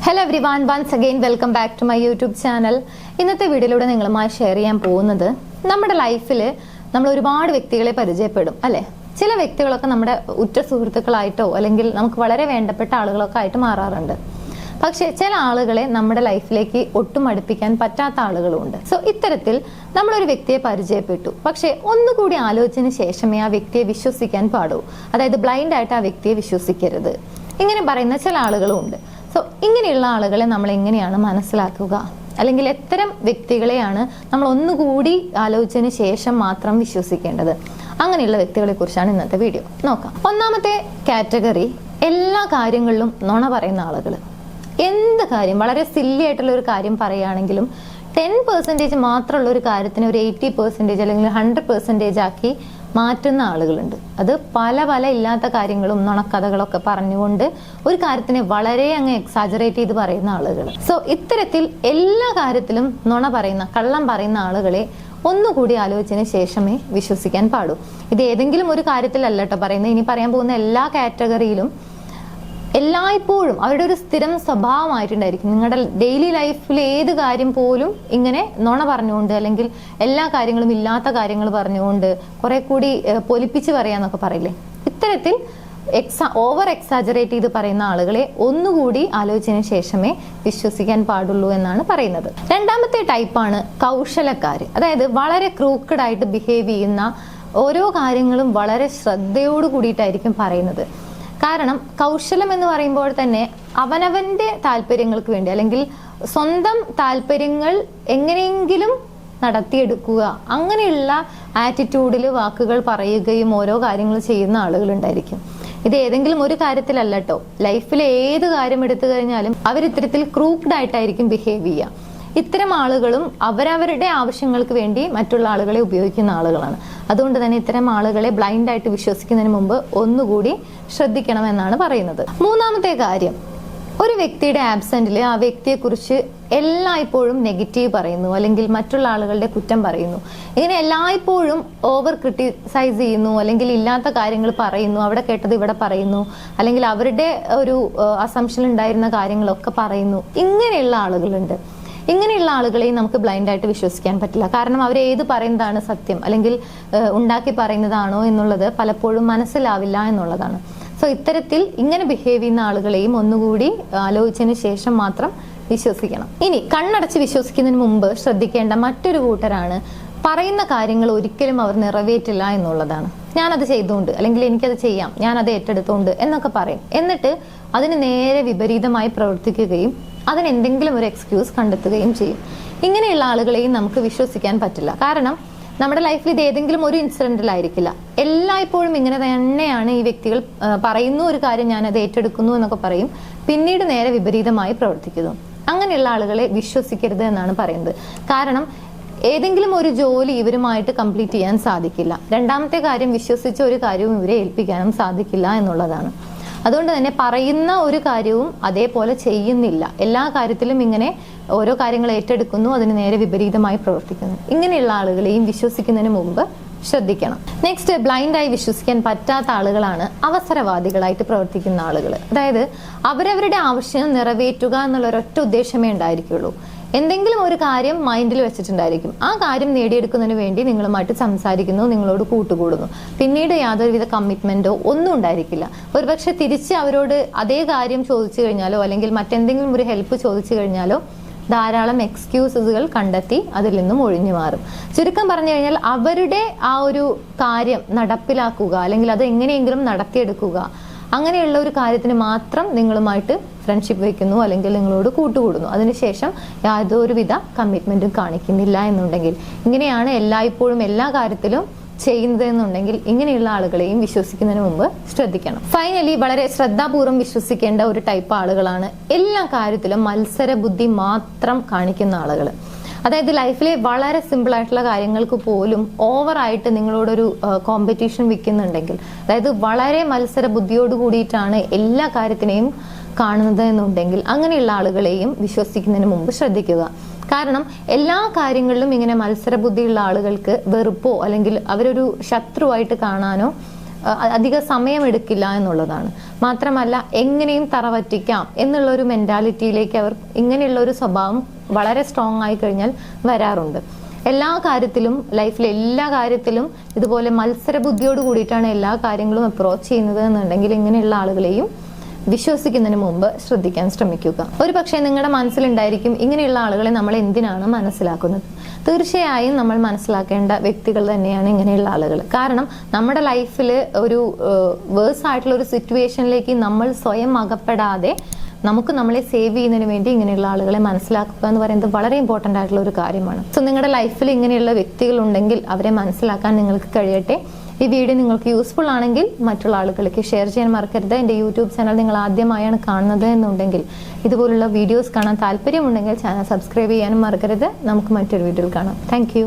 Hello everyone, once again welcome back to my YouTube channel. ഇന്നത്തെ വീഡിയോയിലൂടെ നിങ്ങളുമായി share ചെയ്യാൻ പോകുന്നത് നമ്മുടെ ലൈഫിൽ നമ്മൾ ഒരുപാട് വ്യക്തികളെ പരിചയപ്പെടും അല്ലെ. ചില വ്യക്തികളൊക്കെ നമ്മുടെ ഉറ്റ സുഹൃത്തുക്കളായിട്ടോ അല്ലെങ്കിൽ നമുക്ക് വളരെ വേണ്ടപ്പെട്ട ആളുകളൊക്കെ ആയിട്ട് മാറാറുണ്ട്. പക്ഷെ ചില ആളുകളെ നമ്മുടെ ലൈഫിലേക്ക് ഒട്ടും അടുപ്പിക്കാൻ പറ്റാത്ത ആളുകളുണ്ട്. സോ ഇത്തരത്തിൽ നമ്മളൊരു വ്യക്തിയെ പരിചയപ്പെട്ടു, പക്ഷെ ഒന്നുകൂടി ആലോചിച്ചതിന് ശേഷമേ ആ വ്യക്തിയെ വിശ്വസിക്കാൻ പാടൂ. അതായത് ബ്ലൈൻഡ് ആയിട്ട് ആ വ്യക്തിയെ വിശ്വസിക്കരുത്, ഇങ്ങനെ പറയുന്ന ചില ആളുകളും ഉണ്ട്. സോ ഇങ്ങനെയുള്ള ആളുകളെ നമ്മൾ എങ്ങനെയാണ് മനസ്സിലാക്കുക, അല്ലെങ്കിൽ എത്തരം വ്യക്തികളെയാണ് നമ്മൾ ഒന്നുകൂടി ആലോചിച്ചതിന് ശേഷം മാത്രം വിശ്വസിക്കേണ്ടത്? അങ്ങനെയുള്ള വ്യക്തികളെ കുറിച്ചാണ് ഇന്നത്തെ വീഡിയോ. നോക്കാം. ഒന്നാമത്തെ കാറ്റഗറി, എല്ലാ കാര്യങ്ങളിലും നുണ പറയുന്ന ആളുകൾ. എന്ത് കാര്യം, വളരെ സില്ലി ആയിട്ടുള്ള ഒരു കാര്യം പറയുകയാണെങ്കിലും 10% മാത്രമുള്ള ഒരു കാര്യത്തിന് ഒരു 80% അല്ലെങ്കിൽ 100% ആക്കി മാറ്റുന്ന ആളുകളുണ്ട്. അത് പല ഇല്ലാത്ത കാര്യങ്ങളും നുണക്കഥകളൊക്കെ പറഞ്ഞുകൊണ്ട് ഒരു കാര്യത്തിനെ വളരെ അങ്ങ് എക്സാജറേറ്റ് ചെയ്ത് പറയുന്ന ആളുകൾ. സോ ഇത്തരത്തിൽ എല്ലാ കാര്യത്തിലും നുണ പറയുന്ന, കള്ളം പറയുന്ന ആളുകളെ ഒന്നുകൂടി ആലോചിച്ചതിന് ശേഷമേ വിശ്വസിക്കാൻ പാടൂ. ഇത് ഏതെങ്കിലും ഒരു കാര്യത്തിലല്ല കേട്ടോ പറയുന്നത്. ഇനി പറയാൻ പോകുന്ന എല്ലാ കാറ്റഗറിയിലും എല്ലായ്പ്പോഴും അവരുടെ ഒരു സ്ഥിരം സ്വഭാവമായിട്ടുണ്ടായിരിക്കും. നിങ്ങളുടെ ഡെയിലി ലൈഫിൽ ഏത് കാര്യം പോലും ഇങ്ങനെ നുണ പറഞ്ഞുകൊണ്ട്, അല്ലെങ്കിൽ എല്ലാ കാര്യങ്ങളും ഇല്ലാത്ത കാര്യങ്ങൾ പറഞ്ഞുകൊണ്ട് കുറെ കൂടി പൊലിപ്പിച്ച് പറയാന്നൊക്കെ പറയില്ലേ, ഇത്തരത്തിൽ ഓവർ എക്സാജറേറ്റ് ചെയ്ത് പറയുന്ന ആളുകളെ ഒന്നുകൂടി ആലോചിച്ചതിന് ശേഷമേ വിശ്വസിക്കാൻ പാടുള്ളൂ എന്നാണ് പറയുന്നത്. രണ്ടാമത്തെ ടൈപ്പാണ് കൗശലക്കാർ. അതായത് വളരെ ക്രൂക്കഡ് ആയിട്ട് ബിഹേവ് ചെയ്യുന്ന, ഓരോ കാര്യങ്ങളും വളരെ ശ്രദ്ധയോട് കൂടിയിട്ടായിരിക്കും പറയുന്നത്. കാരണം കൗശലം എന്ന് പറയുമ്പോൾ തന്നെ അവനവന്റെ താല്പര്യങ്ങൾക്ക് വേണ്ടി, അല്ലെങ്കിൽ സ്വന്തം താല്പര്യങ്ങൾ എങ്ങനെയെങ്കിലും നടത്തിയെടുക്കുക, അങ്ങനെയുള്ള ആറ്റിറ്റ്യൂഡിൽ വാക്കുകൾ പറയുകയും ഓരോ കാര്യങ്ങൾ ചെയ്യുന്ന ആളുകൾ ഉണ്ടായിരിക്കും. ഇത് ഏതെങ്കിലും ഒരു കാര്യത്തിലല്ല കേട്ടോ, ലൈഫിലെ ഏത് കാര്യം എടുത്തു കഴിഞ്ഞാലും അവർ ഇത്തരത്തിൽ ക്രൂക്ക്ഡ് ആയിട്ടായിരിക്കും ബിഹേവ് ചെയ്യുക. ഇത്തരം ആളുകളും അവരവരുടെ ആവശ്യങ്ങൾക്ക് വേണ്ടി മറ്റുള്ള ആളുകളെ ഉപയോഗിക്കുന്ന ആളുകളാണ്. അതുകൊണ്ട് തന്നെ ഇത്തരം ആളുകളെ ബ്ലൈൻഡ് ആയിട്ട് വിശ്വസിക്കുന്നതിന് മുമ്പ് ഒന്നുകൂടി ശ്രദ്ധിക്കണമെന്നാണ് പറയുന്നത്. മൂന്നാമത്തെ കാര്യം, ഒരു വ്യക്തിയുടെ ആബ്സെന്റിൽ ആ വ്യക്തിയെക്കുറിച്ച് എല്ലായ്പ്പോഴും നെഗറ്റീവ് പറയുന്നു, അല്ലെങ്കിൽ മറ്റുള്ള ആളുകളുടെ കുറ്റം പറയുന്നു. ഇങ്ങനെ എല്ലായ്പ്പോഴും ഓവർ ക്രിട്ടിസൈസ് ചെയ്യുന്നു, അല്ലെങ്കിൽ ഇല്ലാത്ത കാര്യങ്ങൾ പറയുന്നു, അവിടെ കേട്ടത് ഇവിടെ പറയുന്നു, അല്ലെങ്കിൽ അവരുടെ ഒരു അസംഷൻ ഉണ്ടായിരുന്ന കാര്യങ്ങളൊക്കെ പറയുന്നു. ഇങ്ങനെയുള്ള ആളുകളുണ്ട്. ഇങ്ങനെയുള്ള ആളുകളെയും നമുക്ക് ബ്ലൈൻഡ് ആയിട്ട് വിശ്വസിക്കാൻ പറ്റില്ല. കാരണം അവർ ഏത് പറയുന്നതാണ് സത്യം, അല്ലെങ്കിൽ ഉണ്ടാക്കി പറയുന്നതാണോ എന്നുള്ളത് പലപ്പോഴും മനസ്സിലാവില്ല എന്നുള്ളതാണ്. സോ ഇത്തരത്തിൽ ഇങ്ങനെ ബിഹേവ് ചെയ്യുന്ന ആളുകളെയും ഒന്നുകൂടി ആലോചിച്ചതിന് ശേഷം മാത്രം വിശ്വസിക്കണം. ഇനി കണ്ണടച്ച് വിശ്വസിക്കുന്നതിന് മുമ്പ് ശ്രദ്ധിക്കേണ്ട മറ്റൊരു കൂട്ടരാണ്, പറയുന്ന കാര്യങ്ങൾ ഒരിക്കലും അവർ നിറവേറ്റില്ല എന്നുള്ളതാണ്. ഞാനത് ചെയ്തുകൊണ്ട്, അല്ലെങ്കിൽ എനിക്കത് ചെയ്യാം, ഞാനത് ഏറ്റെടുത്തോണ്ട് എന്നൊക്കെ പറയും. എന്നിട്ട് അതിന് നേരെ വിപരീതമായി പ്രവർത്തിക്കുകയും അതിനെന്തെങ്കിലും ഒരു എക്സ്ക്യൂസ് കണ്ടെത്തുകയും ചെയ്യും. ഇങ്ങനെയുള്ള ആളുകളെയും നമുക്ക് വിശ്വസിക്കാൻ പറ്റില്ല. കാരണം നമ്മുടെ ലൈഫിൽ ഇത് ഏതെങ്കിലും ഒരു ഇൻസിഡന്റിലായിരിക്കില്ല. എല്ലായ്പ്പോഴും ഇങ്ങനെ തന്നെയാണ് ഈ വ്യക്തികൾ പറയുന്നു ഒരു കാര്യം, ഞാനത് ഏറ്റെടുക്കുന്നു എന്നൊക്കെ പറയും, പിന്നീട് നേരെ വിപരീതമായി പ്രവർത്തിക്കുന്നു. അങ്ങനെയുള്ള ആളുകളെ വിശ്വസിക്കരുത് എന്നാണ് പറയുന്നത്. കാരണം ഏതെങ്കിലും ഒരു ജോലി ഇവരുമായിട്ട് കംപ്ലീറ്റ് ചെയ്യാൻ സാധിക്കില്ല. രണ്ടാമത്തെ കാര്യം, വിശ്വസിച്ച ഒരു കാര്യവും ഇവരെ ഏൽപ്പിക്കാനും സാധിക്കില്ല എന്നുള്ളതാണ്. അതുകൊണ്ട് തന്നെ പറയുന്ന ഒരു കാര്യവും അതേപോലെ ചെയ്യുന്നില്ല. എല്ലാ കാര്യത്തിലും ഇങ്ങനെ ഓരോ കാര്യങ്ങൾ ഏറ്റെടുക്കുന്നു, അതിന് നേരെ വിപരീതമായി പ്രവർത്തിക്കുന്നു. ഇങ്ങനെയുള്ള ആളുകളെയും വിശ്വസിക്കുന്നതിന് മുമ്പ് ശ്രദ്ധിക്കണം. നെക്സ്റ്റ്, ബ്ലൈൻഡായി വിശ്വസിക്കാൻ പറ്റാത്ത ആളുകളാണ് അവസരവാദികളായിട്ട് പ്രവർത്തിക്കുന്ന ആളുകൾ. അതായത് അവരവരുടെ ആവശ്യം നിറവേറ്റുക എന്നുള്ള ഒരൊറ്റ ഉദ്ദേശമേ ഉണ്ടായിരിക്കുള്ളൂ. എന്തെങ്കിലും ഒരു കാര്യം മൈൻഡിൽ വെച്ചിട്ടുണ്ടായിരിക്കും. ആ കാര്യം നേടിയെടുക്കുന്നതിന് വേണ്ടി നിങ്ങളുമായിട്ട് സംസാരിക്കുന്നു, നിങ്ങളോട് കൂട്ടുകൂടുന്നു. പിന്നീട് യാതൊരുവിധ കമ്മിറ്റ്മെന്റോ ഒന്നും ഉണ്ടായിരിക്കില്ല. ഒരുപക്ഷെ തിരിച്ച് അവരോട് അതേ കാര്യം ചോദിച്ചു കഴിഞ്ഞാലോ, അല്ലെങ്കിൽ മറ്റെന്തെങ്കിലും ഒരു ഹെൽപ്പ് ചോദിച്ചു കഴിഞ്ഞാലോ ധാരാളം എക്സ്ക്യൂസുകൾ കണ്ടെത്തി അതിൽ നിന്നും ഒഴിഞ്ഞു മാറും. ചുരുക്കം പറഞ്ഞു കഴിഞ്ഞാൽ അവരുടെ ആ ഒരു കാര്യം നടപ്പിലാക്കുക, അല്ലെങ്കിൽ അത് എങ്ങനെയെങ്കിലും നടത്തിയെടുക്കുക, അങ്ങനെയുള്ള ഒരു കാര്യത്തിന് മാത്രം നിങ്ങളുമായിട്ട് ഫ്രണ്ട്ഷിപ്പ് വെക്കുന്നു, അല്ലെങ്കിൽ നിങ്ങളോട് കൂട്ടുകൂടുന്നു. അതിനുശേഷം യാതൊരുവിധ കമ്മിറ്റ്മെന്റും കാണിക്കുന്നില്ല എന്നുണ്ടെങ്കിൽ, ഇങ്ങനെയാണ് എല്ലായ്പ്പോഴും എല്ലാ കാര്യത്തിലും ചെയ്യുന്നത് എന്നുണ്ടെങ്കിൽ, ഇങ്ങനെയുള്ള ആളുകളെയും വിശ്വസിക്കുന്നതിന് മുമ്പ് ശ്രദ്ധിക്കണം. ഫൈനലി, വളരെ ശ്രദ്ധാപൂർവ്വം വിശ്വസിക്കേണ്ട ഒരു ടൈപ്പ് ആളുകളാണ് എല്ലാ കാര്യത്തിലും മത്സര ബുദ്ധി മാത്രം കാണിക്കുന്ന ആളുകൾ. അതായത് ലൈഫിലെ വളരെ സിമ്പിൾ ആയിട്ടുള്ള കാര്യങ്ങൾക്ക് പോലും ഓവറായിട്ട് നിങ്ങളോടൊരു കോമ്പറ്റീഷൻ വെക്കുന്നുണ്ടെങ്കിൽ, അതായത് വളരെ മത്സര ബുദ്ധിയോട് കൂടിയിട്ടാണ് എല്ലാ കാര്യത്തിനെയും കാണുന്നത് എന്നുണ്ടെങ്കിൽ, അങ്ങനെയുള്ള ആളുകളെയും വിശ്വസിക്കുന്നതിന് മുമ്പ് ശ്രദ്ധിക്കുക. കാരണം എല്ലാ കാര്യങ്ങളിലും ഇങ്ങനെ മത്സര ബുദ്ധിയുള്ള ആളുകൾക്ക് വെറുപ്പോ അല്ലെങ്കിൽ അവരൊരു ശത്രുവായിട്ട് കാണാനോ അധിക സമയം എടുക്കില്ല എന്നുള്ളതാണ്. മാത്രമല്ല എങ്ങനെയും തറവറ്റിക്കാം എന്നുള്ള ഒരു മെന്റാലിറ്റിയിലേക്ക് അവർ ഇങ്ങനെയുള്ള ഒരു സ്വഭാവം വളരെ സ്ട്രോങ് ആയി കഴിഞ്ഞാൽ വരാറുണ്ട്. എല്ലാ കാര്യത്തിലും, ലൈഫിലെ എല്ലാ കാര്യത്തിലും ഇതുപോലെ മത്സര ബുദ്ധിയോട് കൂടിയിട്ടാണ് എല്ലാ കാര്യങ്ങളും അപ്രോച്ച് ചെയ്യുന്നത് എന്നുണ്ടെങ്കിൽ ഇങ്ങനെയുള്ള ആളുകളെയും വിശ്വസിക്കുന്നതിന് മുമ്പ് ശ്രദ്ധിക്കാൻ ശ്രമിക്കുക. ഒരു പക്ഷേ നിങ്ങളുടെ മനസ്സിലുണ്ടായിരിക്കും, ഇങ്ങനെയുള്ള ആളുകളെ നമ്മൾ എന്തിനാണ് മനസ്സിലാക്കുന്നത്? തീർച്ചയായും നമ്മൾ മനസ്സിലാക്കേണ്ട വ്യക്തികൾ തന്നെയാണ് ഇങ്ങനെയുള്ള ആളുകൾ. കാരണം നമ്മുടെ ലൈഫിൽ ഒരു വേഴ്സ് ആയിട്ടുള്ള ഒരു സിറ്റുവേഷനിലേക്ക് നമ്മൾ സ്വയം അകപ്പെടാതെ നമുക്ക് നമ്മളെ സേവ് ചെയ്യുന്നതിന് വേണ്ടി ഇങ്ങനെയുള്ള ആളുകളെ മനസ്സിലാക്കുക എന്ന് പറയുന്നത് വളരെ ഇമ്പോർട്ടൻ്റ് ആയിട്ടുള്ള ഒരു കാര്യമാണ്. സോ നിങ്ങളുടെ ലൈഫിൽ ഇങ്ങനെയുള്ള വ്യക്തികൾ ഉണ്ടെങ്കിൽ അവരെ മനസ്സിലാക്കാൻ നിങ്ങൾക്ക് കഴിയട്ടെ. ഈ വീഡിയോ നിങ്ങൾക്ക് യൂസ്ഫുൾ ആണെങ്കിൽ മറ്റുള്ള ആളുകളിലേക്ക് ഷെയർ ചെയ്യാൻ മറക്കരുത്. എൻ്റെ യൂട്യൂബ് ചാനൽ നിങ്ങൾ ആദ്യമായാണ് കാണുന്നത് എന്നുണ്ടെങ്കിൽ, ഇതുപോലുള്ള വീഡിയോസ് കാണാൻ താല്പര്യമുണ്ടെങ്കിൽ ചാനൽ സബ്സ്ക്രൈബ് ചെയ്യാനും മറക്കരുത്. നമുക്ക് മറ്റൊരു വീഡിയോയിൽ കാണാം. താങ്ക്